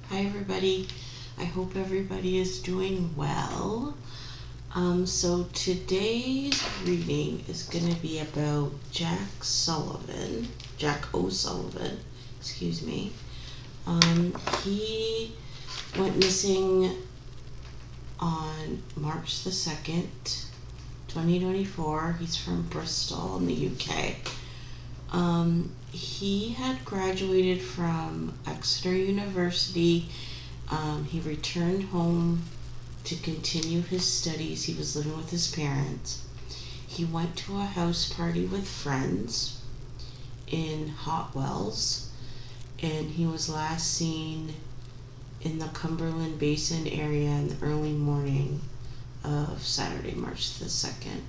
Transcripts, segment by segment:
Hi everybody, I hope everybody is doing well. So today's reading is going to be about Jack O'Sullivan, excuse me. He went missing on March the 2nd, 2024. He's from Bristol in the UK. He had graduated from Exeter University. He returned home to continue his studies. He was living with his parents. He went to a house party with friends in Hot Wells, and he was last seen in the Cumberland Basin area in the early morning of Saturday, March the 2nd,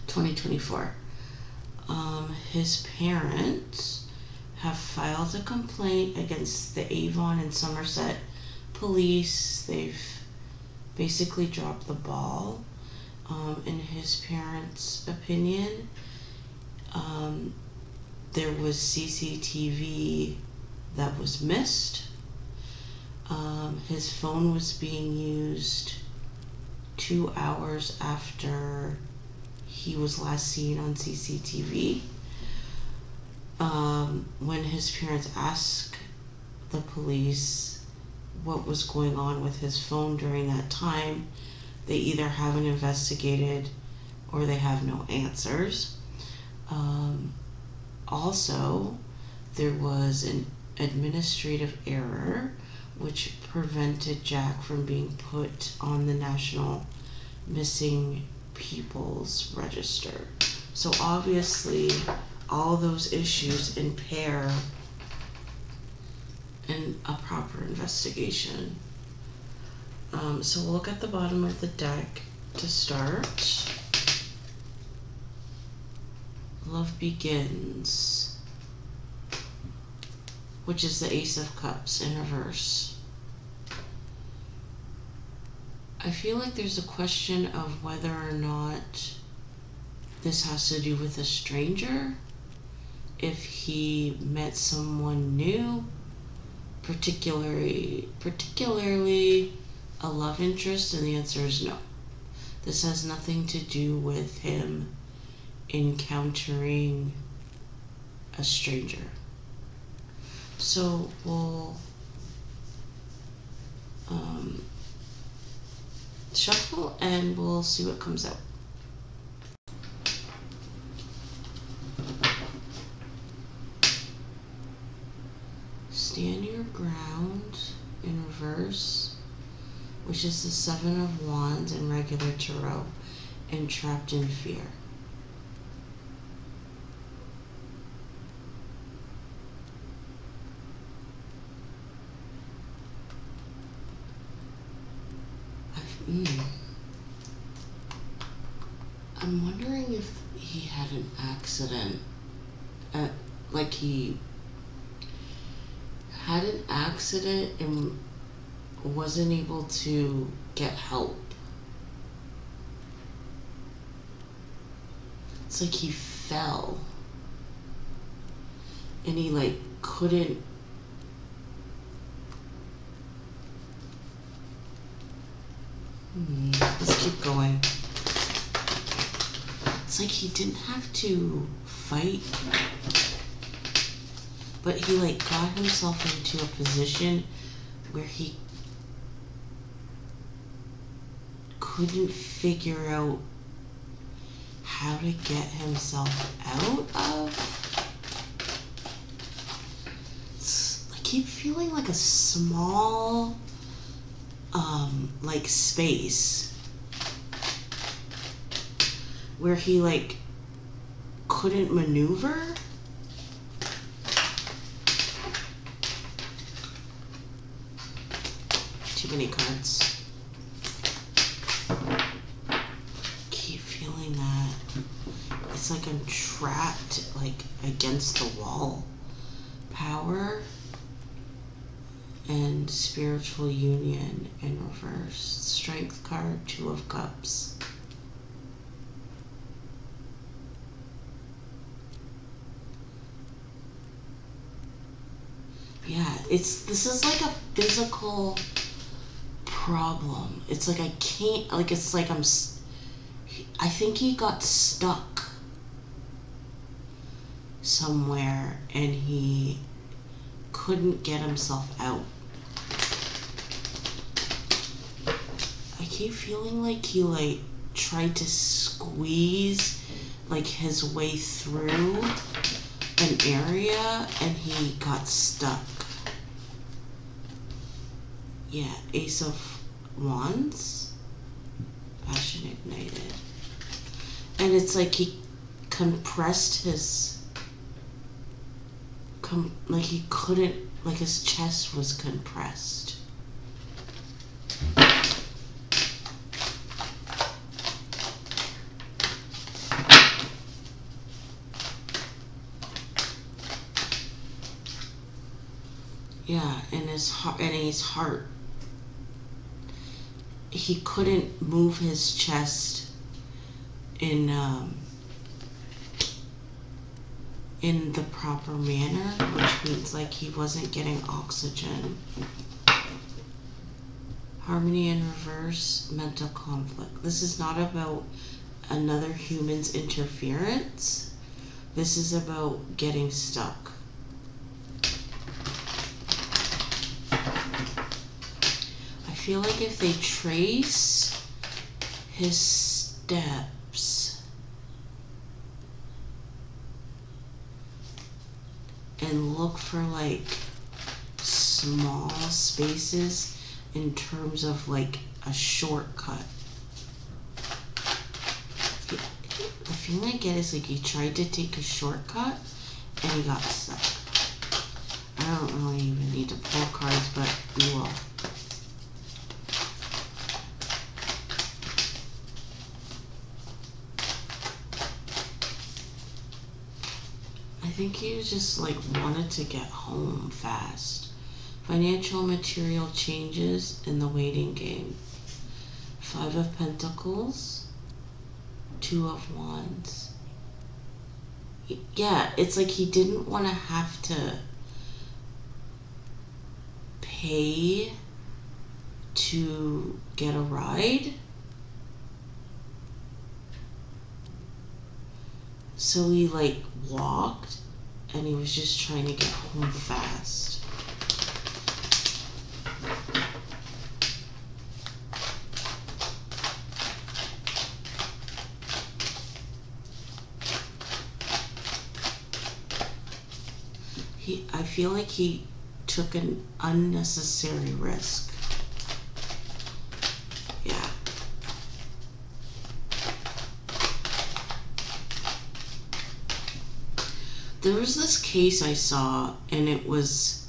2024. His parents have filed a complaint against the Avon and Somerset police. They've basically dropped the ball. In his parents' opinion, there was CCTV that was missed. His phone was being used 2 hours after he was last seen on CCTV. When his parents asked the police what was going on with his phone during that time, they either haven't investigated or they have no answers. Also, there was an administrative error which prevented Jack from being put on the National Missing Peoples Register. So obviously all those issues impair a proper investigation. So we'll look at the bottom of the deck to start. Love Begins, which is the Ace of Cups in reverse. I feel like there's a question of whether or not this has to do with a stranger, if he met someone new, particularly a love interest, and the answer is no. This has nothing to do with him encountering a stranger. So we'll shuffle and we'll see what comes out. Stand your ground in reverse, which is the Seven of Wands in regular tarot, and Trapped in Fear. I'm wondering if he had an accident, like he had an accident and wasn't able to get help. It's like he fell and he couldn't let's keep going. It's like he didn't have to fight, but he got himself into a position where he couldn't figure out how to get himself out of. I keep feeling like a small space where he couldn't maneuver. Too many cards. Keep feeling that. It's like I'm trapped against the wall. Power and Spiritual Union in reverse. Strength card, Two of Cups. Yeah, this is like a physical problem. It's like I can't, like, it's like I think he got stuck somewhere and he couldn't get himself out. I keep feeling like he, like, tried to squeeze, like, his way through an area and he got stuck. Yeah, Ace of Wands, Passion Ignited. And it's like he compressed his, like he couldn't, like his chest was compressed. Yeah, and his heart, he couldn't move his chest in the proper manner, which means like he wasn't getting oxygen. Harmony in reverse, mental conflict. This is not about another human's interference. This is about getting stuck. I feel like if they trace his steps and look for like small spaces in terms of like a shortcut. The feeling I get is like he tried to take a shortcut and he got stuck. I don't really even need to pull cards, but we will. I think he just like wanted to get home fast. Financial material changes in the waiting game. 5 of Pentacles, 2 of Wands. Yeah, it's like he didn't want to have to pay to get a ride. So he like walked and he was just trying to get home fast. I feel like he took an unnecessary risk. Yeah. There was this case I saw, and it was,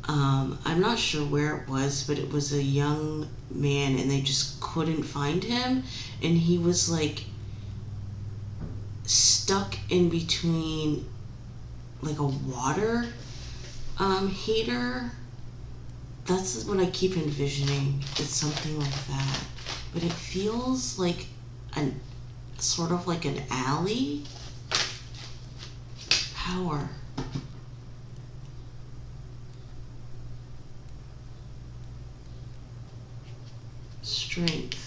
I'm not sure where it was, but it was a young man, and they just couldn't find him, and he was like stuck in between like a water heater. That's what I keep envisioning. It's something like that, but it feels like an sort of like an alley. Power. Strength.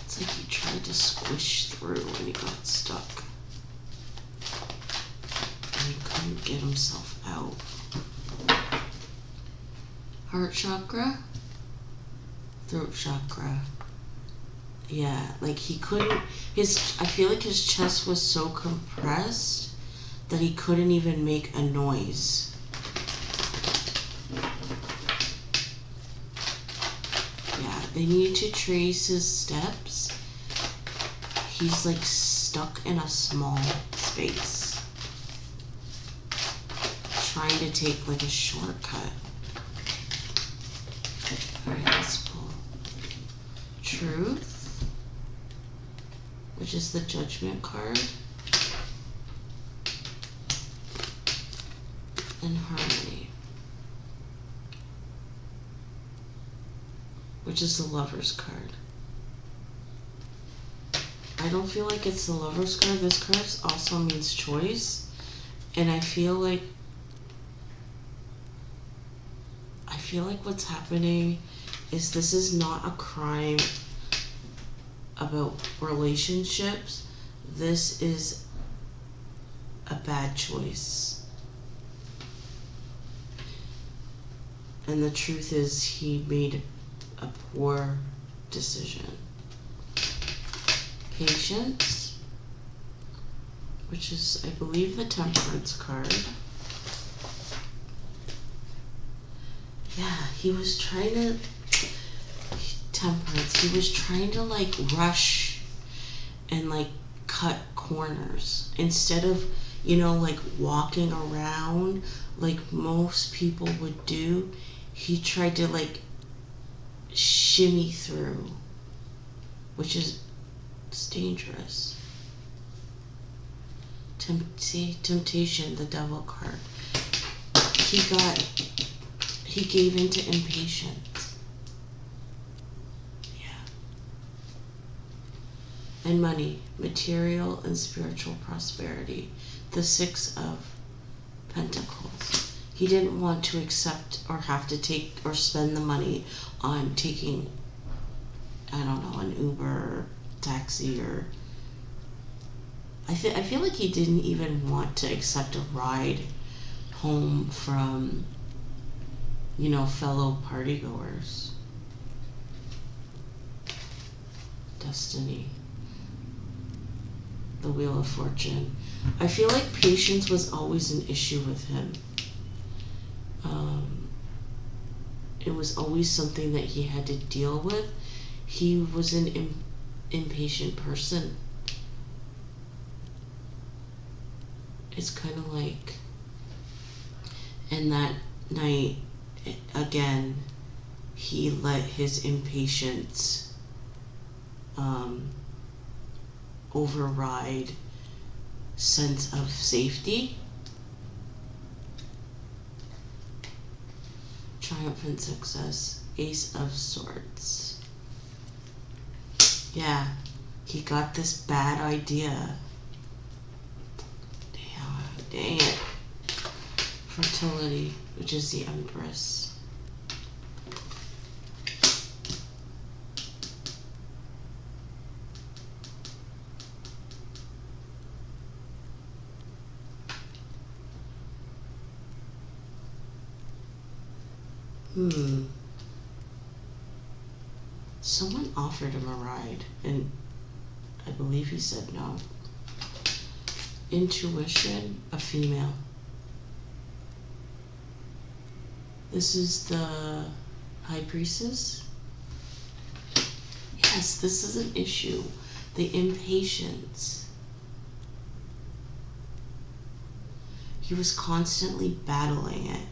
It's like he tried to squish through and he got stuck. And he couldn't get himself out. Heart chakra. Throat chakra. Yeah, like he couldn't, I feel like his chest was so compressed that he couldn't even make a noise. Yeah, they need to trace his steps. He's like stuck in a small space, trying to take like a shortcut. Alright, let's pull Truth, which is the Judgment card, and Harmony, which is the Lover's card. I don't feel like it's the Lover's card. This card also means choice. And I feel like what's happening is this is not a crime about relationships. This is a bad choice. And the truth is he made a poor decision. Patience, which is, I believe, the Temperance card. Yeah, he was trying to... Temperance. He was trying to, like, rush and, like, cut corners. Instead of, you know, like, walking around like most people would do, he tried to, like, shimmy through, which is it's dangerous. Temptation, the Devil card. He gave into impatience. Yeah. And money, material and spiritual prosperity. The Six of Pentacles. He didn't want to accept or have to take or spend the money on taking, I don't know, an Uber or taxi, or I feel like he didn't even want to accept a ride home from, you know, fellow partygoers. Destiny. The Wheel of Fortune. I feel like patience was always an issue with him. It was always something that he had to deal with. He was an impatient person. It's kind of like, and that night, again, he let his impatience override sense of safety. Triumphant success. Ace of Swords. Yeah, he got this bad idea. Dang it. Fertility, which is the Empress. Someone offered him a ride, and I believe he said no. Intuition, a female. This is the High Priestess. Yes, this is an issue. The impatience. He was constantly battling it.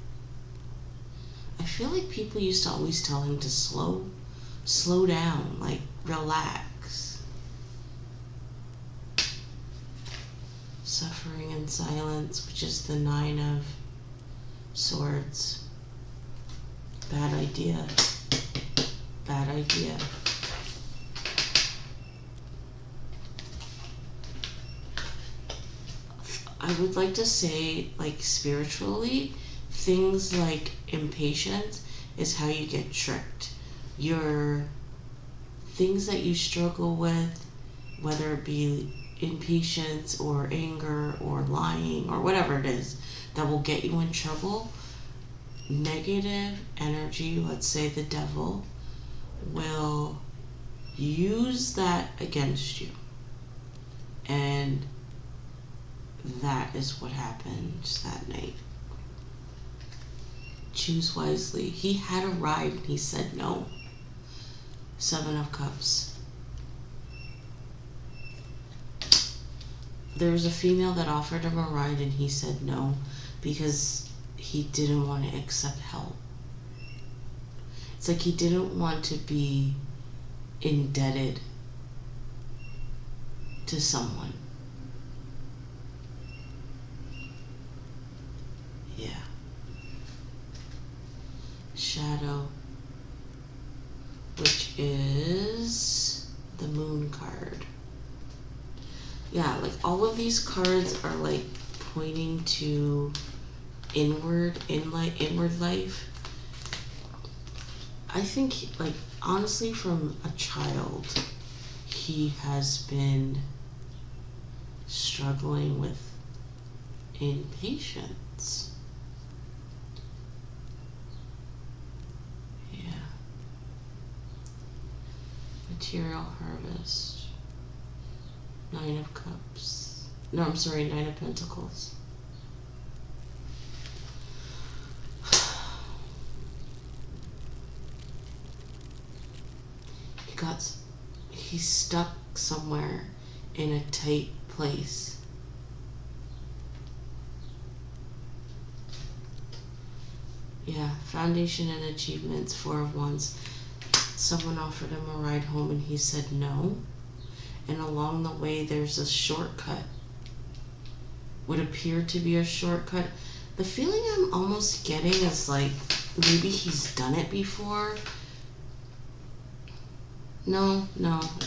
I feel like people used to always tell him to slow down, like relax. Suffering in silence, which is the Nine of Swords. Bad idea. Bad idea. I would like to say, like, spiritually, things like impatience is how you get tricked. Your things that you struggle with, whether it be impatience or anger or lying or whatever it is that will get you in trouble, negative energy, let's say the devil, will use that against you. And that is what happened that night. Choose wisely. He had a ride and he said no. Seven of Cups. There was a female that offered him a ride and he said no because he didn't want to accept help. It's like he didn't want to be indebted to someone. Yeah. Shadow, which is the Moon card. Yeah, like all of these cards are like pointing to inward life. I think, like, honestly, from a child, he has been struggling with impatience. Yeah. Material harvest. 9 of Cups. No, I'm sorry, 9 of Pentacles. He's stuck somewhere in a tight place. Yeah, foundation and achievements, 4 of Wands. Someone offered him a ride home and he said no. And along the way there's a shortcut. Would appear to be a shortcut. The feeling I'm almost getting is like maybe he's done it before. No,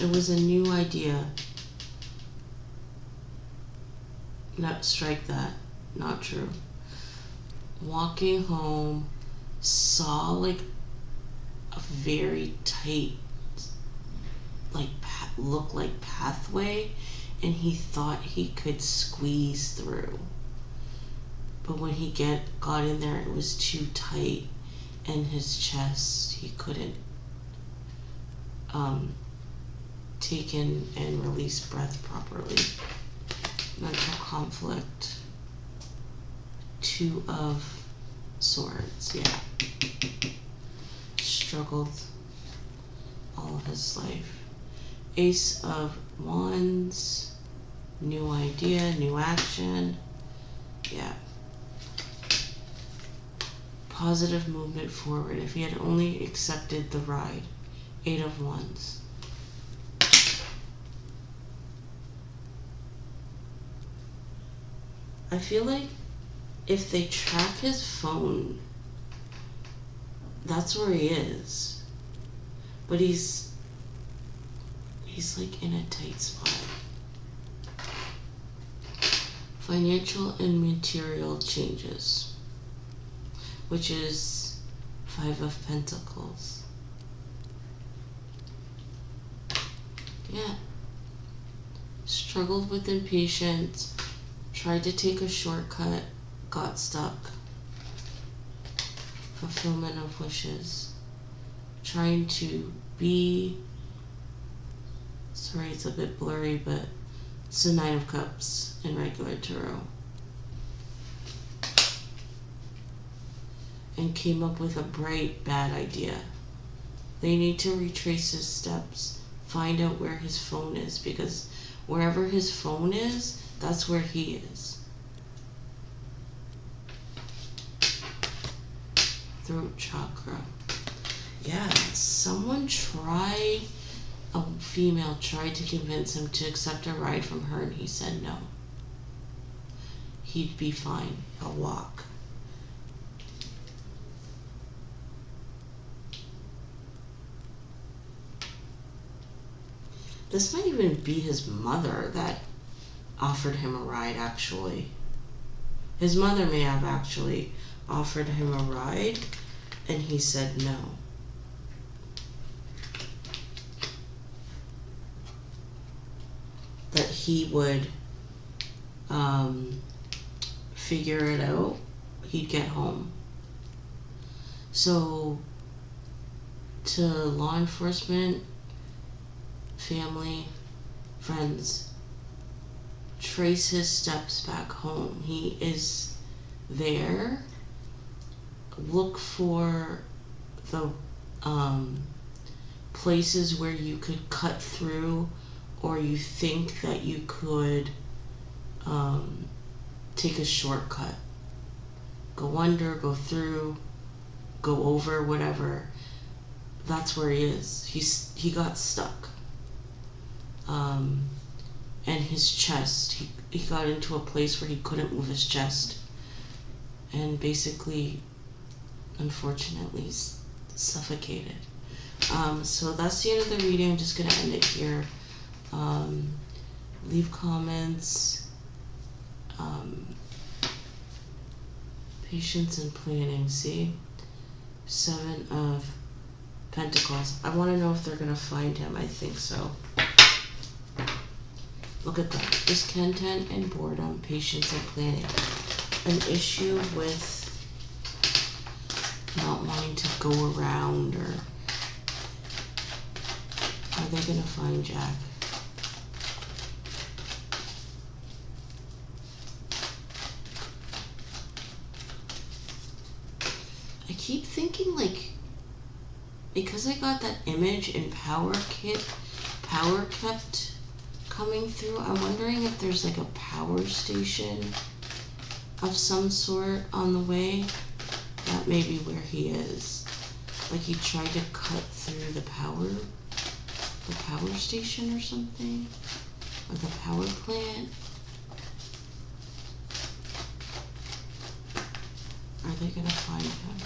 it was a new idea. No, strike that. Not true. Walking home, saw like a very tight, like look like pathway, and he thought he could squeeze through. But when he got in there, it was too tight, and his chest, he couldn't take in and release breath properly. Mental conflict. 2 of Swords, yeah. Struggled all of his life. Ace of Wands. New idea, new action. Yeah. Positive movement forward. If he had only accepted the ride. 8 of Wands. I feel like if they track his phone, that's where he is. But he's like in a tight spot. Financial and material changes, which is 5 of Pentacles. Yeah. Struggled with impatience, tried to take a shortcut, got stuck. Fulfillment of wishes. Trying to be, sorry it's a bit blurry, but it's the 9 of Cups in regular tarot. And came up with a bright, bad idea. They need to retrace his steps, find out where his phone is, because wherever his phone is, that's where he is. Throat chakra. Yeah, a female tried to convince him to accept a ride from her and he said no. He'd be fine. He'll walk. This might even be his mother that offered him a ride, actually. His mother may have actually offered him a ride and he said no. That he would figure it out. He'd get home. So to law enforcement, family, friends, trace his steps back home. He is there. Look for the places where you could cut through, or you think that you could take a shortcut. Go under, go through, go over, whatever. That's where he is. He got stuck. And his chest, he got into a place where he couldn't move his chest. And basically, unfortunately, suffocated. So that's the end of the reading. I'm just going to end it here. leave comments. Patience and planning. See? 7 of Pentacles. I want to know if they're going to find him. I think so. Look at that. Discontent and boredom, patience and planning. An issue with not wanting to go around, or are they going to find Jack? I keep thinking, like, because I got that image in Power kept coming through, I'm wondering if there's like a power station of some sort on the way. That may be where he is. Like he tried to cut through the power station or something, or the power plant. Are they gonna find him?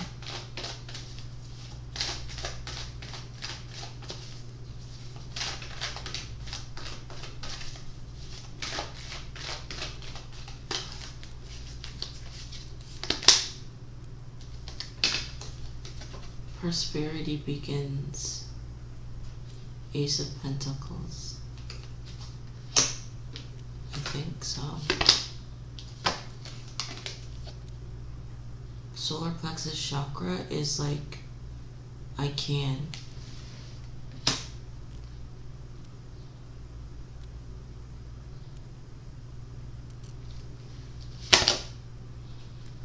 Prosperity begins. Ace of Pentacles. I think so. Solar plexus chakra is like, I can.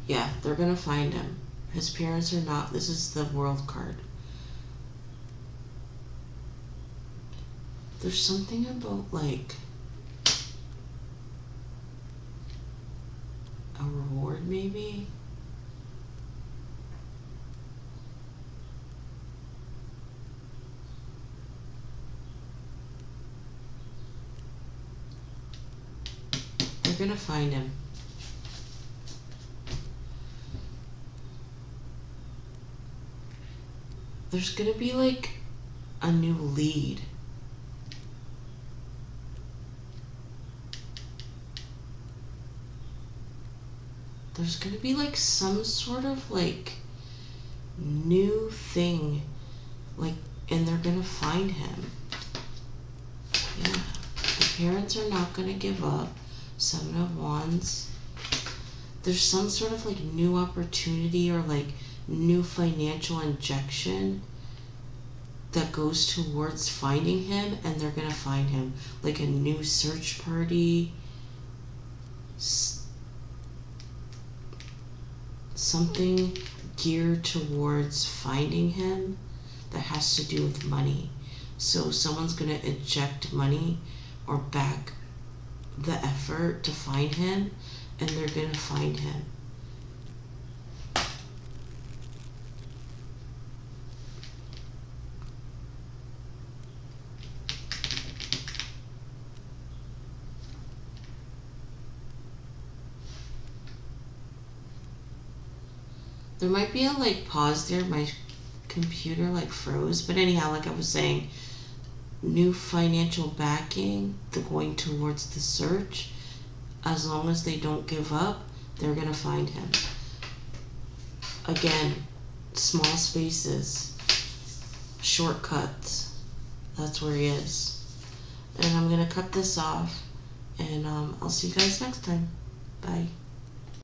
Yeah, they're gonna find him. His parents are not. This is the World card. There's something about like a reward maybe. They're gonna find him. There's gonna be like a new lead. There's gonna be like some sort of like new thing, like, and they're gonna find him. Yeah, the parents are not gonna give up. 7 of Wands. There's some sort of like new opportunity or like new financial injection that goes towards finding him, and they're gonna find him. Like a new search party, something geared towards finding him that has to do with money. So someone's gonna inject money or back the effort to find him, and they're gonna find him. There might be a like pause there. My computer like froze. But anyhow, like I was saying, new financial backing, they're going towards the search. As long as they don't give up, they're gonna find him. Again, small spaces, shortcuts. That's where he is. And I'm gonna cut this off, and I'll see you guys next time. Bye.